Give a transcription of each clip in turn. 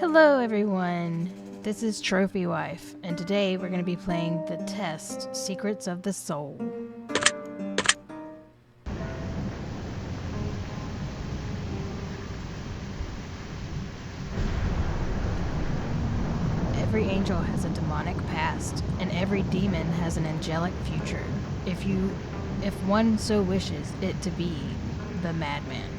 Hello everyone, this is Trophy Wife, and today we're going to be playing the test, Secrets of the Soul. Every angel has a demonic past, and every demon has an angelic future, if one so wishes it to be the madman.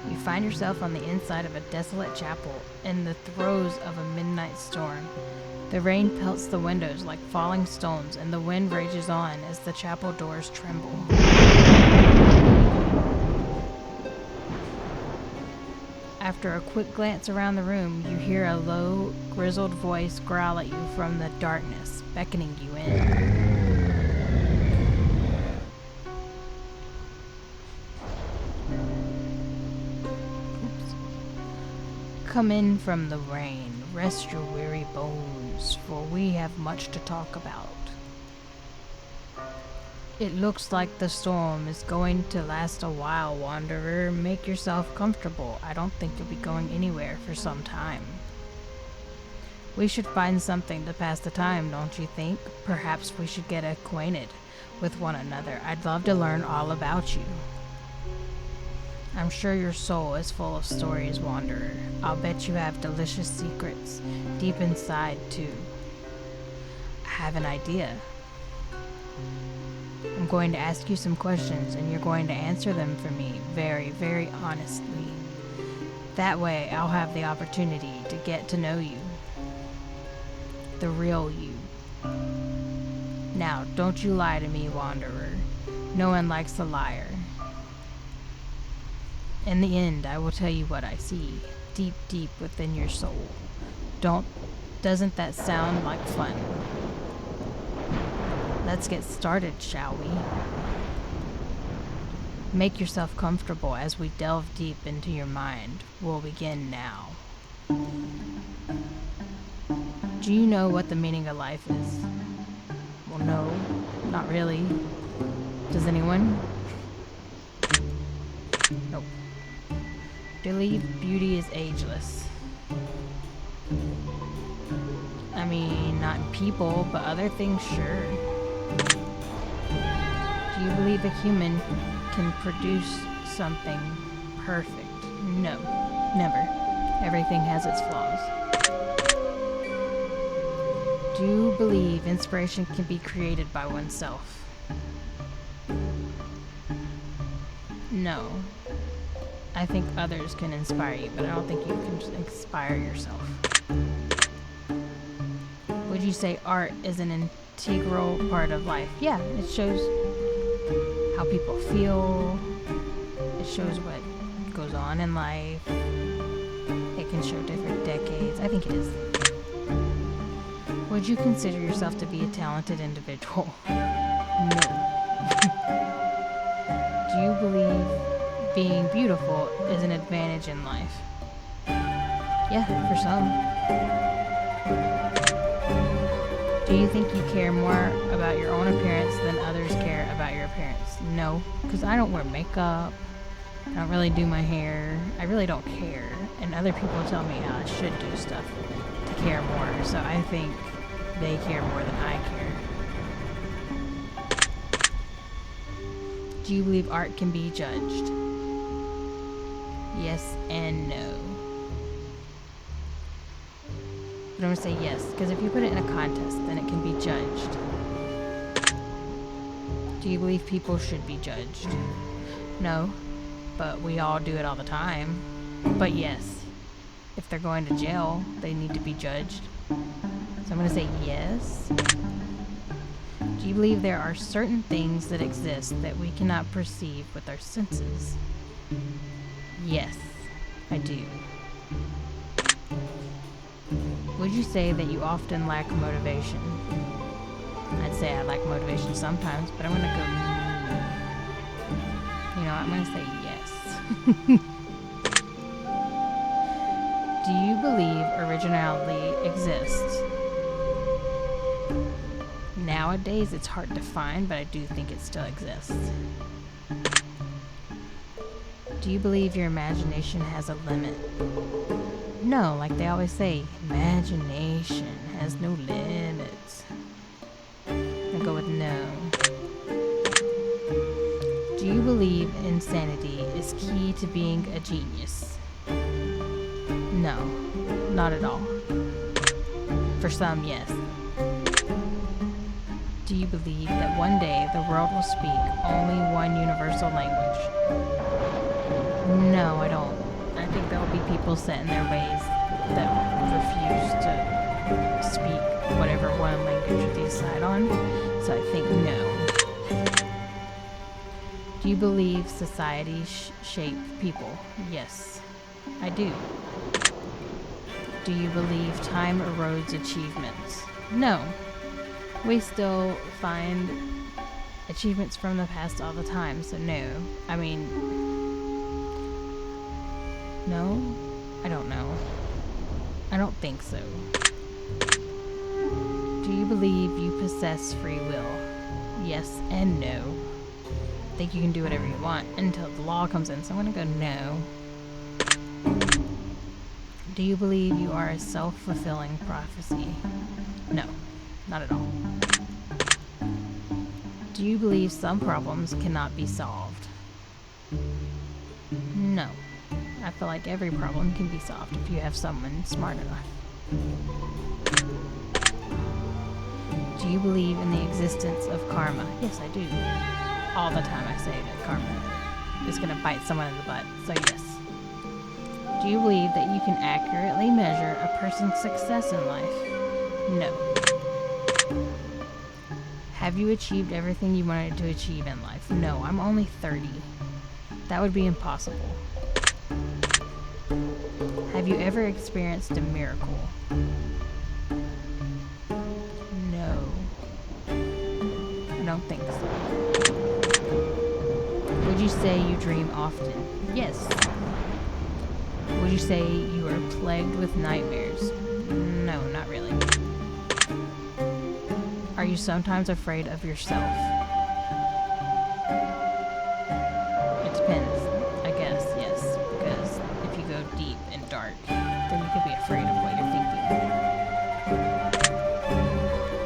You find yourself on the inside of a desolate chapel in the throes of a midnight storm. The rain pelts the windows like falling stones, and the wind rages on as the chapel doors tremble. After a quick glance around the room, you hear a low, grizzled voice growl at you from the darkness, beckoning you in. Come in from the rain, rest your weary bones, for we have much to talk about. It looks like the storm is going to last a while, Wanderer. Make yourself comfortable. I don't think you'll be going anywhere for some time. We should find something to pass the time, don't you think? Perhaps we should get acquainted with one another. I'd love to learn all about you. I'm sure your soul is full of stories, Wanderer. I'll bet you have delicious secrets deep inside, too. I have an idea. I'm going to ask you some questions, and you're going to answer them for me very, very honestly. That way, I'll have the opportunity to get to know you. The real you. Now, don't you lie to me, Wanderer. No one likes a liar. In the end, I will tell you what I see, deep, deep within your soul. Doesn't that sound like fun? Let's get started, shall we? Make yourself comfortable as we delve deep into your mind. We'll begin now. Do you know what the meaning of life is? Well, no, not really. Does anyone? Nope. Believe beauty is ageless. I mean, not in people, but other things, sure. Do you believe a human can produce something perfect? No, never. Everything has its flaws. Do you believe inspiration can be created by oneself? No. I think others can inspire you, but I don't think you can inspire yourself. Would you say art is an integral part of life? Yeah, it shows how people feel. It shows what goes on in life. It can show different decades. I think it is. Would you consider yourself to be a talented individual? No. Do you believe being beautiful is an advantage in life? Yeah, for some. Do you think you care more about your own appearance than others care about your appearance? No, because I don't wear makeup. I don't really do my hair. I really don't care. And other people tell me how I should do stuff to care more. So I think they care more than I care. Do you believe art can be judged? Yes and no. But I'm going to say yes, because if you put it in a contest, then it can be judged. Do you believe people should be judged? No, but we all do it all the time. But yes, if they're going to jail, they need to be judged. So I'm going to say yes. Do you believe there are certain things that exist that we cannot perceive with our senses? Yes, I do. Would you say that you often lack motivation? I'd say I lack motivation sometimes, but I'm going to go... You know, I'm going to say yes. Do you believe originality exists? nowadays it's hard to find, but I do think it still exists. Do you believe your imagination has a limit? No, like they always say, imagination has no limits. I'll go with no. Do you believe insanity is key to being a genius? No, not at all. For some, yes. Do you believe that one day the world will speak only one universal language? No, I don't. I think there will be people set in their ways that refuse to speak whatever one language they decide on. So I think no. Do you believe society shape people? Yes, I do. Do you believe time erodes achievements? No. We still find achievements from the past all the time, so no. I mean, no? I don't know. I don't think so. Do you believe you possess free will? Yes and no. I think you can do whatever you want until the law comes in, so I'm gonna go no. Do you believe you are a self-fulfilling prophecy? No, not at all. Do you believe some problems cannot be solved? No. I feel like every problem can be solved if you have someone smart enough. Do you believe in the existence of karma? Yes, I do. All the time I say that karma is gonna bite someone in the butt, so yes. Do you believe that you can accurately measure a person's success in life? No. Have you achieved everything you wanted to achieve in life? No, I'm only 30. That would be impossible. Have you ever experienced a miracle? No. I don't think so. Would you say you dream often? Yes. Would you say you are plagued with nightmares? No, not really. Are you sometimes afraid of yourself? It depends, I guess, yes. Because if you go deep and dark, then you could be afraid of what you're thinking.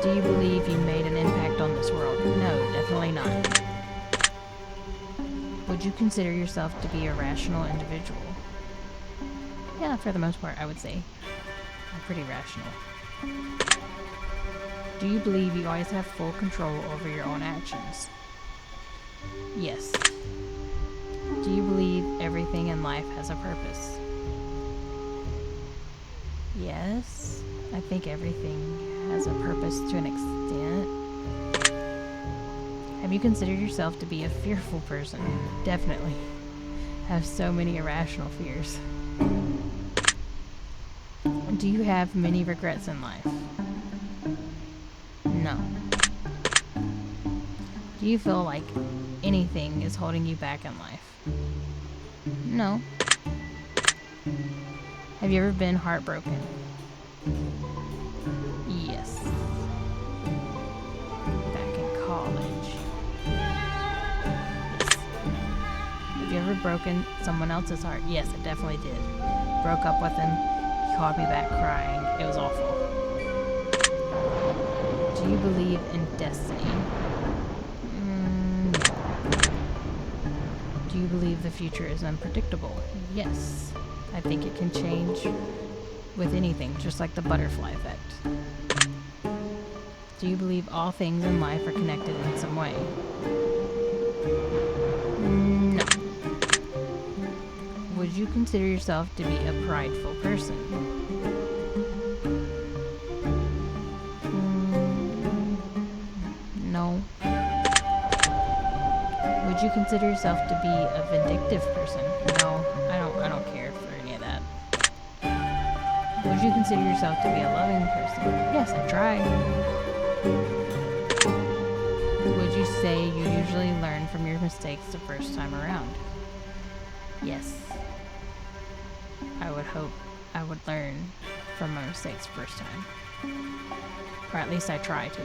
Do you believe you made an impact on this world? No, definitely not. Would you consider yourself to be a rational individual? Yeah, for the most part, I would say. I'm pretty rational. Do you believe you always have full control over your own actions? Yes. Do you believe everything in life has a purpose? Yes. I think everything has a purpose to an extent. Have you considered yourself to be a fearful person? Definitely. I have so many irrational fears. Do you have many regrets in life? No. Do you feel like anything is holding you back in life? No. Have you ever been heartbroken? Yes. Back in college. Yes. Have you ever broken someone else's heart? Yes, I definitely did. Broke up with him. He called me back crying. It was awful. Do you believe in destiny? No. Do you believe the future is unpredictable? Yes. I think it can change with anything, just like the butterfly effect. Do you believe all things in life are connected in some way? No. Would you consider yourself to be a prideful person? No. Would you consider yourself to be a vindictive person? No, I don't care for any of that. Would you consider yourself to be a loving person? Yes, I try. Would you say you usually learn from your mistakes the first time around? Yes. I would hope I would learn from my mistakes first time. Or at least I try to.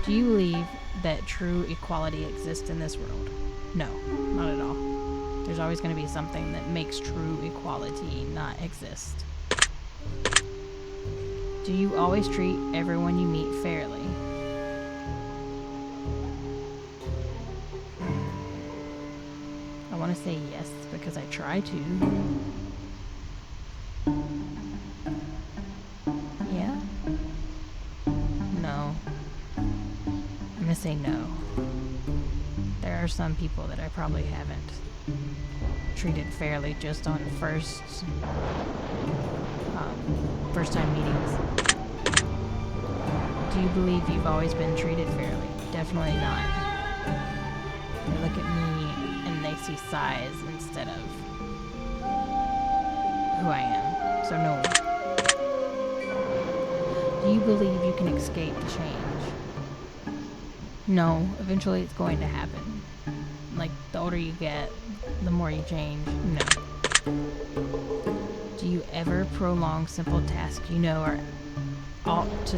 Do you believe that true equality exists in this world? No, not at all. There's always going to be something that makes true equality not exist. Do you always treat everyone you meet fairly? I want to say yes because I try to. Yeah? No. I'm going to say no. There are some people that I probably haven't treated fairly just on first time meetings. Do you believe you've always been treated fairly? Definitely not. They look at me and they see size instead of who I am. So no. Do you believe you can escape change? No. Eventually it's going to happen. Like, the older you get, the more you change. No. Do you ever prolong simple tasks you know are ought to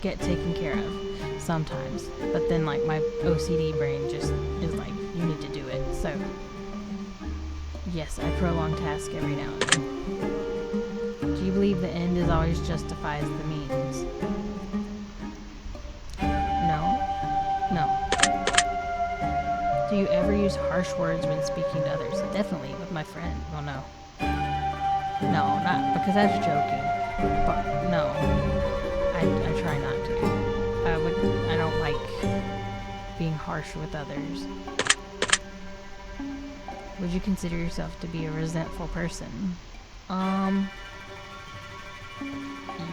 get taken care of? Sometimes. But then, like, my OCD brain just is like, you need to do it. So, yes, I prolong tasks every now and then. Do you believe the end is always justifies the means? No. No. Do you ever use harsh words when speaking to others? Definitely, with my friend. Well, no. No, not because I was joking. But no, I try not to. I don't like being harsh with others. Would you consider yourself to be a resentful person?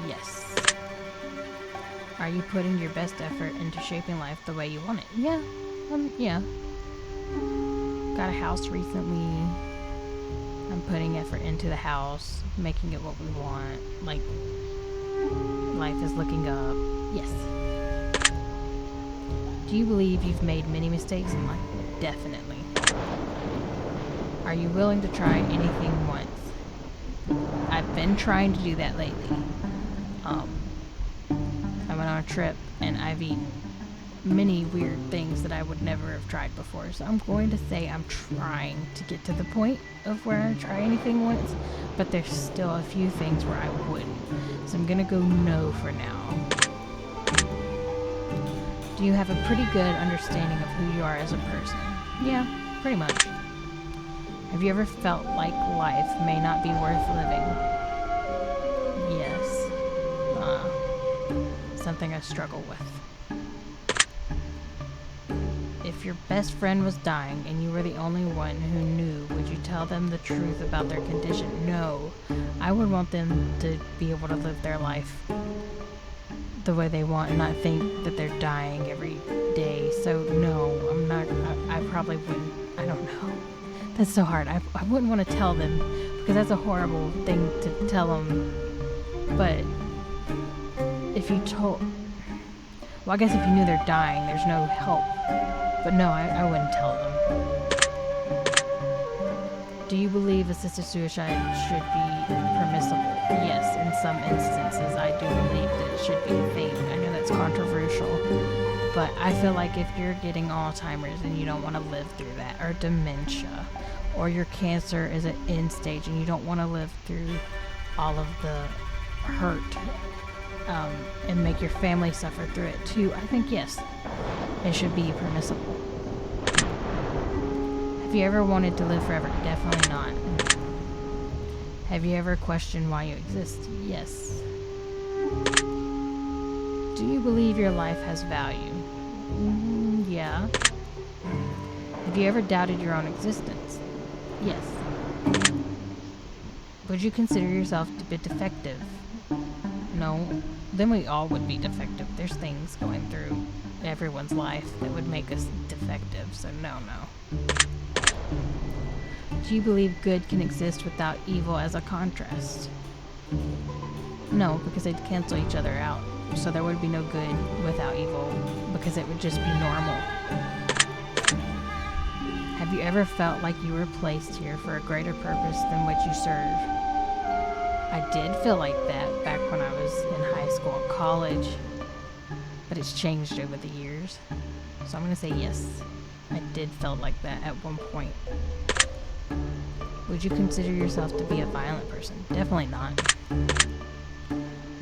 Yes. Are you putting your best effort into shaping life the way you want it? Yeah. Yeah. Got a house recently. I'm putting effort into the house, making it what we want. Like, life is looking up. Yes. Do you believe you've made many mistakes in life? Definitely. Are you willing to try anything once? I've been trying to do that lately. I went on a trip and I've eaten many weird things that I would never have tried before. So I'm going to say I'm trying to get to the point of where I try anything once, but there's still a few things where I wouldn't. So I'm gonna go no for now. Do you have a pretty good understanding of who you are as a person? Yeah, pretty much. Have you ever felt like life may not be worth living? Yes. Something I struggle with. If your best friend was dying and you were the only one who knew, would you tell them the truth about their condition? No. I would want them to be able to live their life the way they want and not think that they're dying every day. So no, I'm not. I probably wouldn't. I don't know. That's so hard. I wouldn't want to tell them because that's a horrible thing to tell them. But if you told... Well, I guess if you knew they're dying, there's no help. But no, I wouldn't tell them. Do you believe assisted suicide should be permissible? Yes, in some instances I do believe that it should be a thing. I know that's controversial, but I feel like if you're getting Alzheimer's and you don't want to live through that, or dementia, or your cancer is at end stage and you don't want to live through all of the hurt and make your family suffer through it too, I think yes, it should be permissible. Have you ever wanted to live forever? Definitely not. Have you ever questioned why you exist? Yes. Do you believe your life has value? Yeah. Have you ever doubted your own existence? Yes. Would you consider yourself to be defective? No. Then we all would be defective. There's things going through everyone's life that would make us defective, so no. Do you believe good can exist without evil as a contrast? No, because they'd cancel each other out. So there would be no good without evil, because it would just be normal. Have you ever felt like you were placed here for a greater purpose than what you serve? I did feel like that back when I was in high school and college. But but it's changed over the years. So I'm gonna say yes. I did feel like that at one point. Would you consider yourself to be a violent person? Definitely not.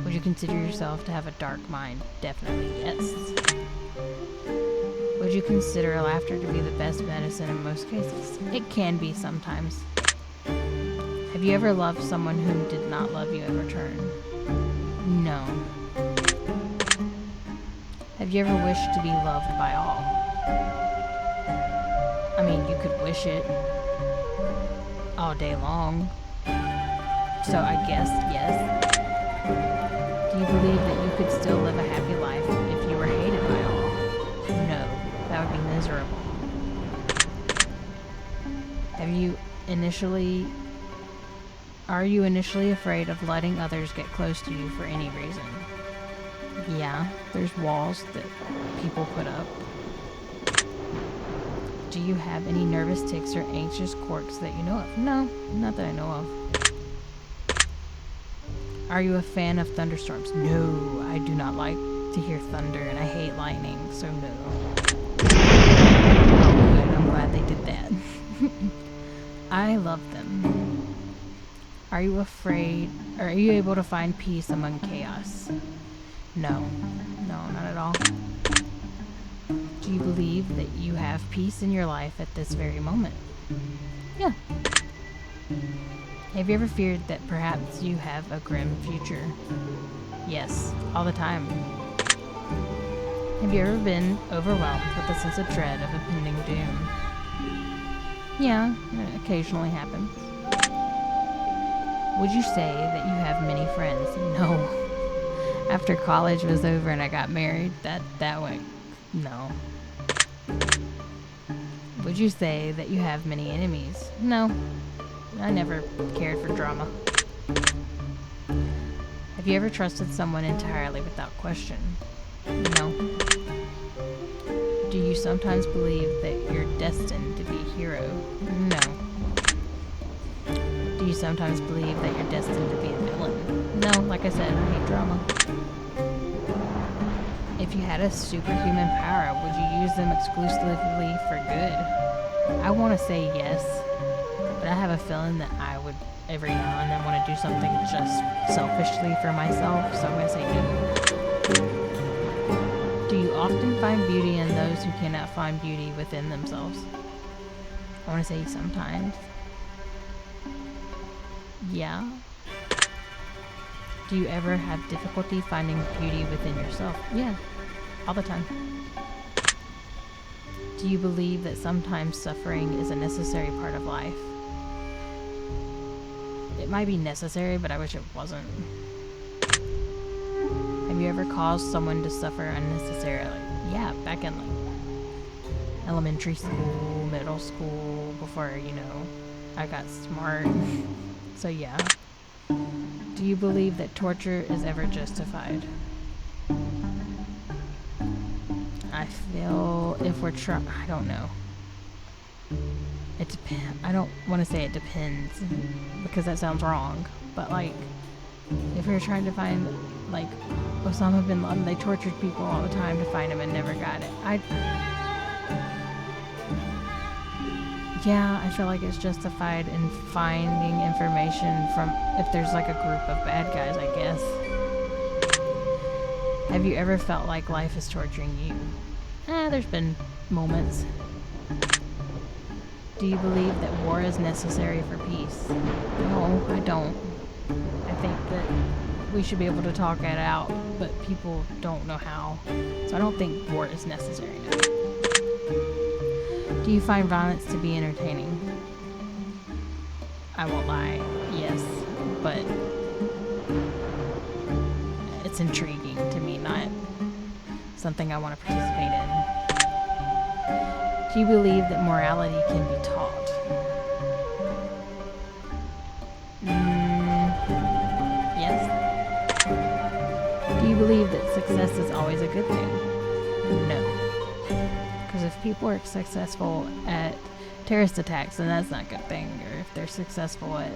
Would you consider yourself to have a dark mind? Definitely yes. Would you consider laughter to be the best medicine in most cases? It can be sometimes. Have you ever loved someone who did not love you in return? No. Have you ever wished to be loved by all? I mean, you could wish it all day long. So I guess yes. Do you believe that you could still live a happy life if you were hated by all? No, that would be miserable. Are you initially afraid of letting others get close to you for any reason? Yeah, there's walls that people put up. Do you have any nervous tics or anxious quirks that you know of? No, not that I know of. Are you a fan of thunderstorms? No, I do not like to hear thunder and I hate lightning, so no. Oh good, I'm glad they did that. I love them. Are you able to find peace among chaos? No, not at all. Do you believe that you have peace in your life at this very moment? Yeah. Have you ever feared that perhaps you have a grim future? Yes, all the time. Have you ever been overwhelmed with a sense of dread of impending doom? Yeah, it occasionally happens. Would you say that you have many friends? No. After college was over and I got married, that went, no. Would you say that you have many enemies? No. I never cared for drama. Have you ever trusted someone entirely without question? No. Do you sometimes believe that you're destined to be a hero? No. Do you sometimes believe that you're destined to be a villain? No, like I said, I hate drama. If you had a superhuman power, would you use them exclusively for good? I want to say yes, but I have a feeling that I would every now and then want to do something just selfishly for myself, so I'm going to say no. Do you often find beauty in those who cannot find beauty within themselves? I want to say sometimes. Yeah. Do you ever have difficulty finding beauty within yourself? Yeah, all the time. Do you believe that sometimes suffering is a necessary part of life? It might be necessary, but I wish it wasn't. Have you ever caused someone to suffer unnecessarily? Yeah, back in like elementary school, middle school, before, I got smart. So yeah. Do you believe that torture is ever justified? I feel if we're I don't know. It depends. I don't want to say it depends because that sounds wrong. But like, if we were trying to find like Osama bin Laden, they tortured people all the time to find him and never got it. Yeah, I feel like it's justified in finding information from if there's like a group of bad guys, I guess. Have you ever felt like life is torturing you? There's been moments. Do you believe that war is necessary for peace? No, I don't. I think that we should be able to talk it out, but people don't know how. So I don't think war is necessary. Do you find violence to be entertaining? I won't lie, yes, but it's intriguing to me, not something I want to participate in. Do you believe that morality can be taught? Yes. Do you believe that success is always a good thing? No. Because if people are successful at terrorist attacks, then that's not a good thing. Or if they're successful at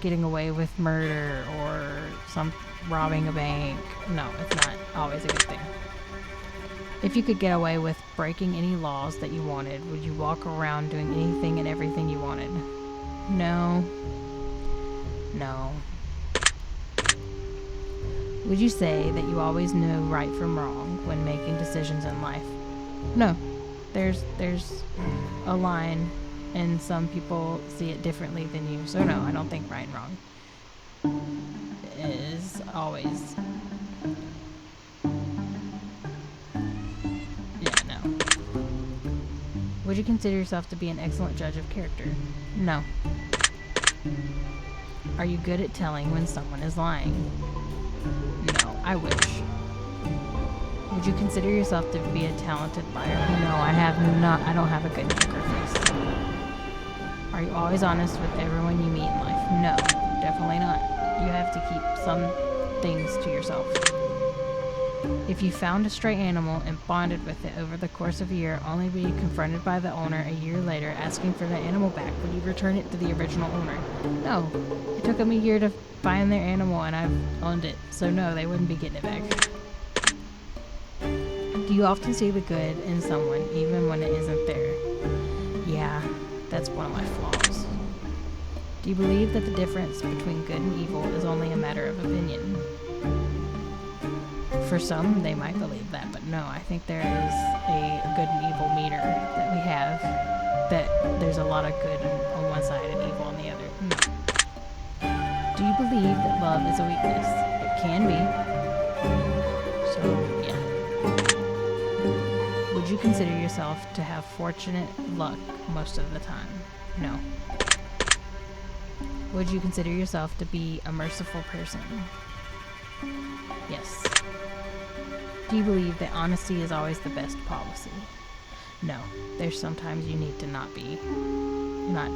getting away with murder or robbing a bank, no, it's not always a good thing. If you could get away with breaking any laws that you wanted, would you walk around doing anything and everything you wanted? No. No. Would you say that you always knew right from wrong when making decisions in life? No. There's a line, and some people see it differently than you. So no, I don't think right and wrong is always. Yeah, no. Would you consider yourself to be an excellent judge of character? No. Are you good at telling when someone is lying? No, I wish. Would you consider yourself to be a talented liar? No, I don't have a good poker face. Are you always honest with everyone you meet in life? No, definitely not. You have to keep some things to yourself. If you found a stray animal and bonded with it over the course of a year, only to be confronted by the owner a year later asking for the animal back, would you return it to the original owner? No. It took them a year to find their animal and I've owned it, so no, they wouldn't be getting it back. Do you often see the good in someone, even when it isn't there? Yeah, that's one of my flaws. Do you believe that the difference between good and evil is only a matter of opinion? For some, they might believe that, but no, I think there is a good and evil meter that we have, that there's a lot of good on one side and evil on the other. No. Do you believe that love is a weakness? It can be. So, yeah. Would you consider yourself to have fortunate luck most of the time? No. Would you consider yourself to be a merciful person? Yes. Do you believe that honesty is always the best policy? No. There's sometimes you need to not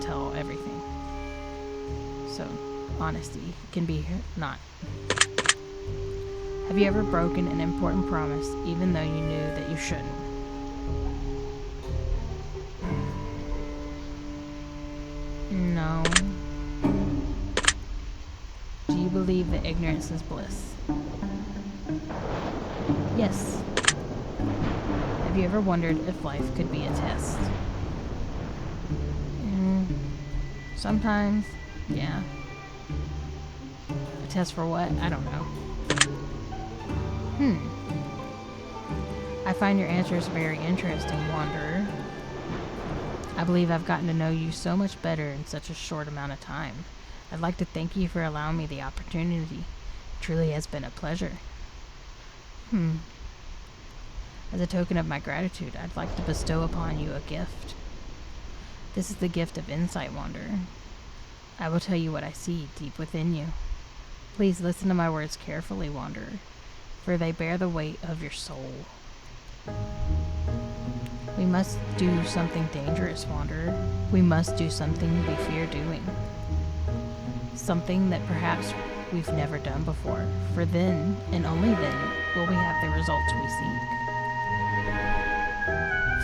tell everything. So, honesty can be not. Have you ever broken an important promise even though you knew that you shouldn't? No. Do you believe that ignorance is bliss? Yes. Have you ever wondered if life could be a test? Sometimes, yeah. A test for what? I don't know. I find your answers very interesting, Wanderer. I believe I've gotten to know you so much better in such a short amount of time. I'd like to thank you for allowing me the opportunity. It truly has been a pleasure. As a token of my gratitude, I'd like to bestow upon you a gift. This is the gift of insight, Wanderer. I will tell you what I see deep within you. Please listen to my words carefully, Wanderer, for they bear the weight of your soul. We must do something dangerous, Wanderer. We must do something we fear doing. Something that perhaps we've never done before, for then, and only then, will we have the results we seek.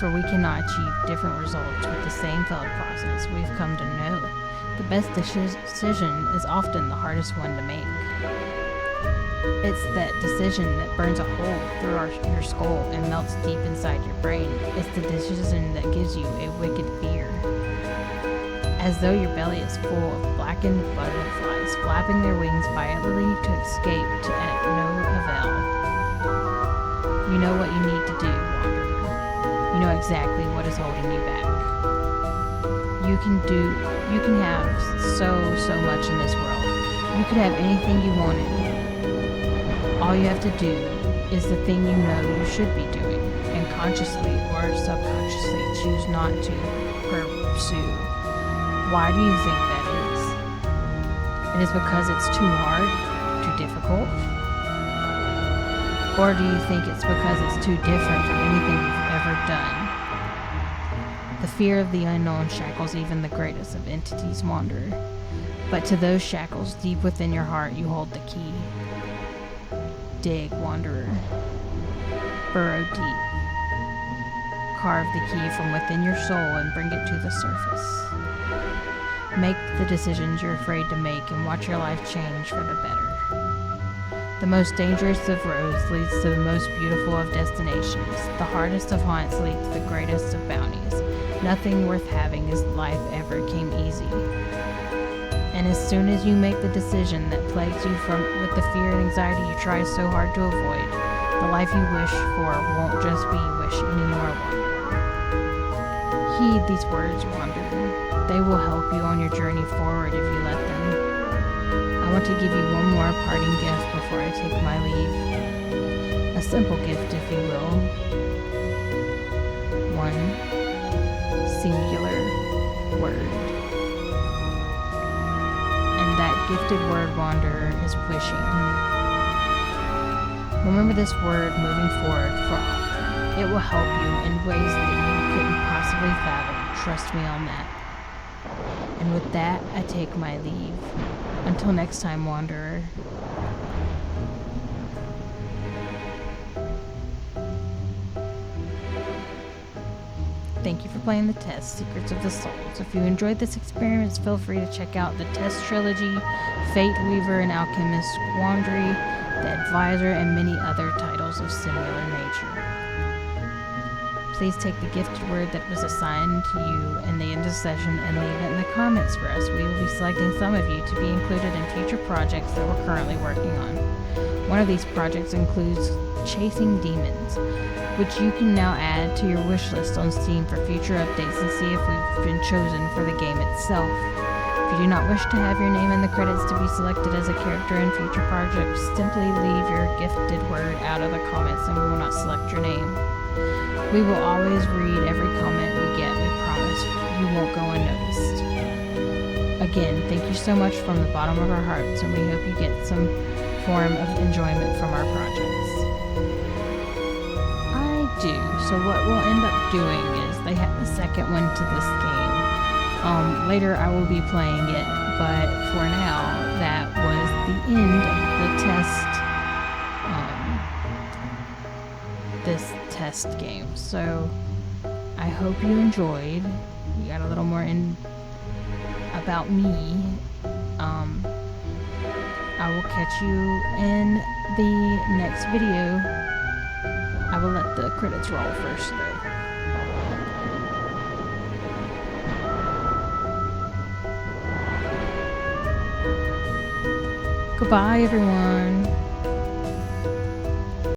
For we cannot achieve different results with the same thought process we've come to know. The best decision is often the hardest one to make. It's that decision that burns a hole through your skull and melts deep inside your brain. It's the decision that gives you a wicked fear. As though your belly is full of blackened butterflies flapping their wings violently to escape at no avail. You know what you need to do, Wanderer. You know exactly what is holding you back. You can have so much in this world. You could have anything you wanted. All you have to do is the thing you know you should be doing, and consciously or subconsciously choose not to pursue. Why do you think that is? It is because it's too hard, too difficult? Or do you think it's because it's too different from anything you've ever done? The fear of the unknown shackles even the greatest of entities, Wanderer. But to those shackles deep within your heart you hold the key. Dig, Wanderer. Burrow deep. Carve the key from within your soul and bring it to the surface. Make the decisions you're afraid to make and watch your life change for the better. The most dangerous of roads leads to the most beautiful of destinations. The hardest of haunts leads to the greatest of bounties. Nothing worth having in life ever came easy. And as soon as you make the decision that plagues you with the fear and anxiety you try so hard to avoid, the life you wish for won't just be wish anymore. Heed these words, wanderer. They will help you on your journey forward if you let them. I want to give you one more parting gift before I take my leave. A simple gift, if you will. One singular word. And that gifted word, wanderer, is wishing. Remember this word moving forward, for it will help you in ways that you couldn't possibly fathom. Trust me on that. And with that, I take my leave. Until next time, wanderer. Thank you for playing the test, Secrets of the Souls. If you enjoyed this experience, feel free to check out the Test Trilogy, Fate Weaver and Alchemist Quandary, The Advisor, and many other titles of similar nature. Please take the gifted word that was assigned to you in the end of the session and leave it in the comments for us. We will be selecting some of you to be included in future projects that we're currently working on. One of these projects includes Chasing Demons, which you can now add to your wish list on Steam for future updates and see if we've been chosen for the game itself. If you do not wish to have your name in the credits to be selected as a character in future projects, simply leave your gifted word out of the comments and we will not select your name. We will always read every comment we get, we promise. You won't go unnoticed. Again, thank you so much from the bottom of our hearts, and we hope you get some form of enjoyment from our projects. I do. So what we'll end up doing is they have a second one to this game. Later I will be playing it, but for now, that was the end of the test. This test game. So I hope you enjoyed. You got a little more about me. I will catch you in the next video. I will let the credits roll first though. Goodbye everyone.